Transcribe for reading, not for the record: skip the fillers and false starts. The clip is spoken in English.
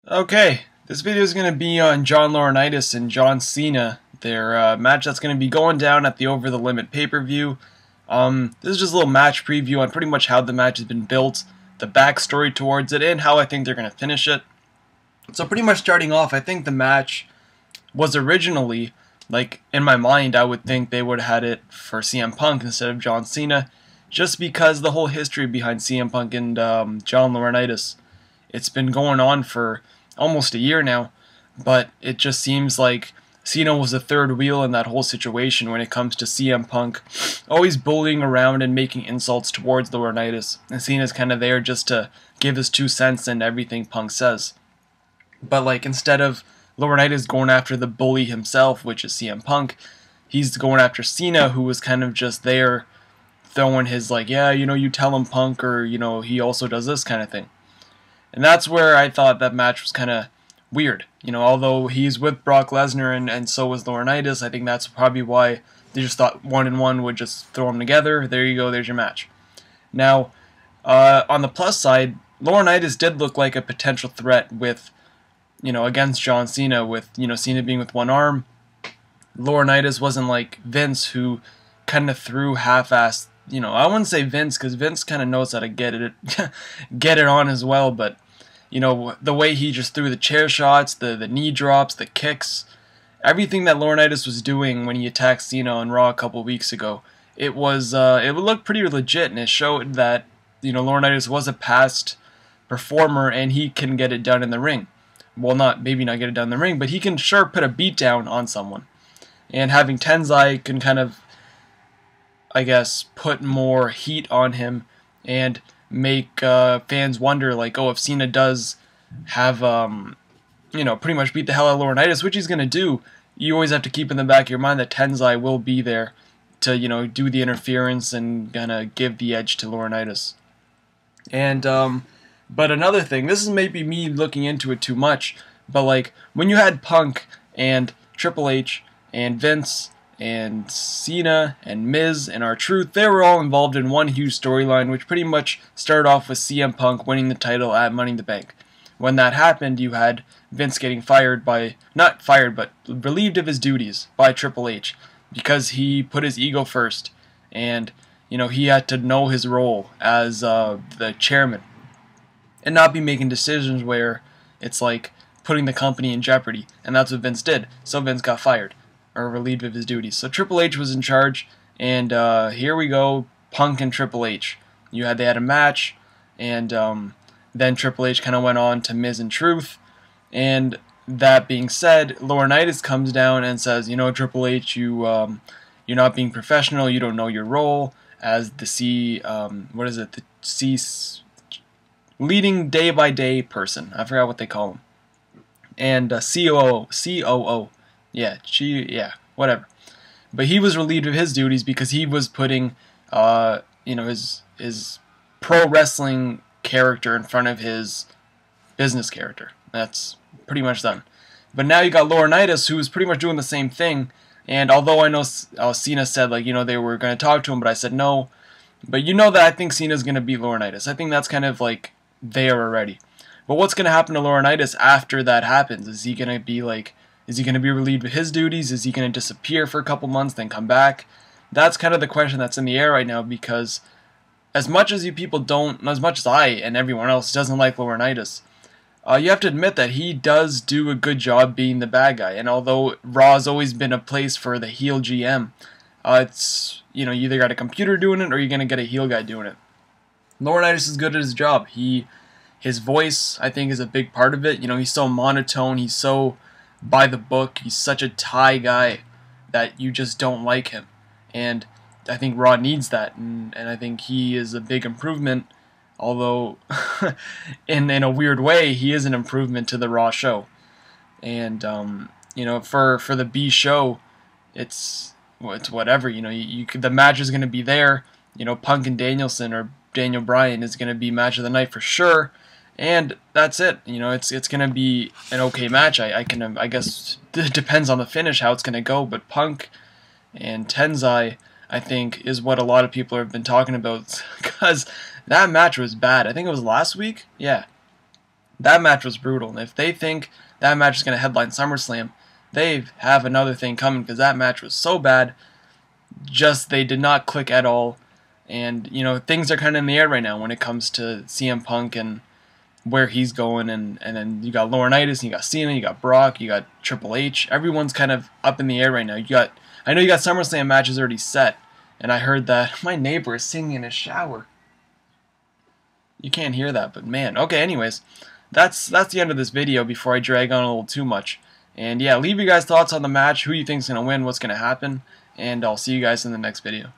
Okay, this video is going to be on John Laurinaitis and John Cena, their match that's going to be going down at the Over the Limit pay-per-view. This is just a little match preview on pretty much how the match has been built, the backstory towards it, and how I think they're going to finish it. So pretty much starting off, I think the match was originally, like, in my mind, I would think they would have had it for CM Punk instead of John Cena, just because the whole history behind CM Punk and John Laurinaitis. It's been going on for almost a year now, but it just seems like Cena was the third wheel in that whole situation when it comes to CM Punk, always bullying around and making insults towards Laurinaitis, and Cena's kind of there just to give his 2 cents in everything Punk says. But like, instead of Laurinaitis going after the bully himself, which is CM Punk, he's going after Cena, who was kind of just there throwing his like, yeah, you tell him, Punk, or he also does this kind of thing. And that's where I thought that match was kind of weird. Although he's with Brock Lesnar and so was Laurinaitis, I think that's probably why they just thought 1-1 would just throw them together. There you go, there's your match. Now, on the plus side, Laurinaitis did look like a potential threat with, against John Cena, with, Cena being with one arm. Laurinaitis wasn't like Vince, who kind of threw half-assed. I wouldn't say Vince, because Vince kind of knows how to get it on as well, but the way he just threw the chair shots, the knee drops, the kicks, everything that Laurinaitis was doing when he attacked Cena on Raw a couple weeks ago, it would look pretty legit, and it showed that Laurinaitis was a past performer and he can get it done in the ring. Well, maybe not get it done in the ring, but he can sure put a beat down on someone. And having Tenzai can kind of, I guess, put more heat on him and make fans wonder, like, oh, if Cena does have, pretty much beat the hell out of Laurinaitis, which he's going to do, you always have to keep in the back of your mind that Tenzai will be there to, do the interference and kind of give the edge to Laurinaitis. And, but another thing, this is maybe me looking into it too much, but, like, when you had Punk and Triple H and Vince and Cena and Miz and R-Truth, they were all involved in one huge storyline, which pretty much started off with CM Punk winning the title at Money in the Bank. When that happened, you had Vince getting not fired, but relieved of his duties by Triple H, because he put his ego first, and he had to know his role as the chairman, and not be making decisions where it's like putting the company in jeopardy, and that's what Vince did. So Vince got fired, or relieved of his duties. So Triple H was in charge, and here we go, Punk and Triple H. They had a match, and then Triple H kind of went on to Miz and Truth, and that being said, Laurinaitis comes down and says, Triple H, you're not being professional, you don't know your role as the leading day-by-day person. I forgot what they call him. And COO. Yeah, whatever. But he was relieved of his duties because he was putting, his pro wrestling character in front of his business character. That's pretty much done. But now you got Laurinaitis, who's pretty much doing the same thing. And although I know Cena said, like, they were going to talk to him, but I said no. But that I think Cena's going to beat Laurinaitis. I think that's kind of like there already. But what's going to happen to Laurinaitis after that happens? Is he going to be relieved of his duties? Is he going to disappear for a couple months, then come back? That's kind of the question that's in the air right now, because as much as as much as I and everyone else doesn't like Laurinaitis, you have to admit that he does do a good job being the bad guy. And although Raw has always been a place for the heel GM, it's, you either got a computer doing it or you're going to get a heel guy doing it. Laurinaitis is good at his job. His voice, I think, is a big part of it. He's so monotone, he's so by the book, he's such a Thai guy that you just don't like him. And I think Raw needs that, and I think he is a big improvement, although in a weird way, he is an improvement to the Raw show. And, for the B show, it's whatever, the match is going to be there. Punk and Danielson, or Daniel Bryan, is going to be match of the night for sure. And that's it. It's gonna be an okay match. I guess it depends on the finish how it's gonna go. But Punk and Tenzai, I think, is what a lot of people have been talking about, because that match was bad. I think it was last week. Yeah, That match was brutal, and if they think that match is going to headline SummerSlam, they have another thing coming, because that match was so bad. Just they did not click at all, and things are kind of in the air right now when it comes to CM Punk and where he's going, and then you got Laurinaitis, and you got Cena, you got Brock, you got Triple H. Everyone's kind of up in the air right now. I know you got SummerSlam matches already set, and I heard that my neighbor is singing in his shower. You can't hear that, but man. Okay, anyways, that's the end of this video before I drag on a little too much. And yeah, leave your guys' thoughts on the match, who you think's gonna win, what's gonna happen, and I'll see you guys in the next video.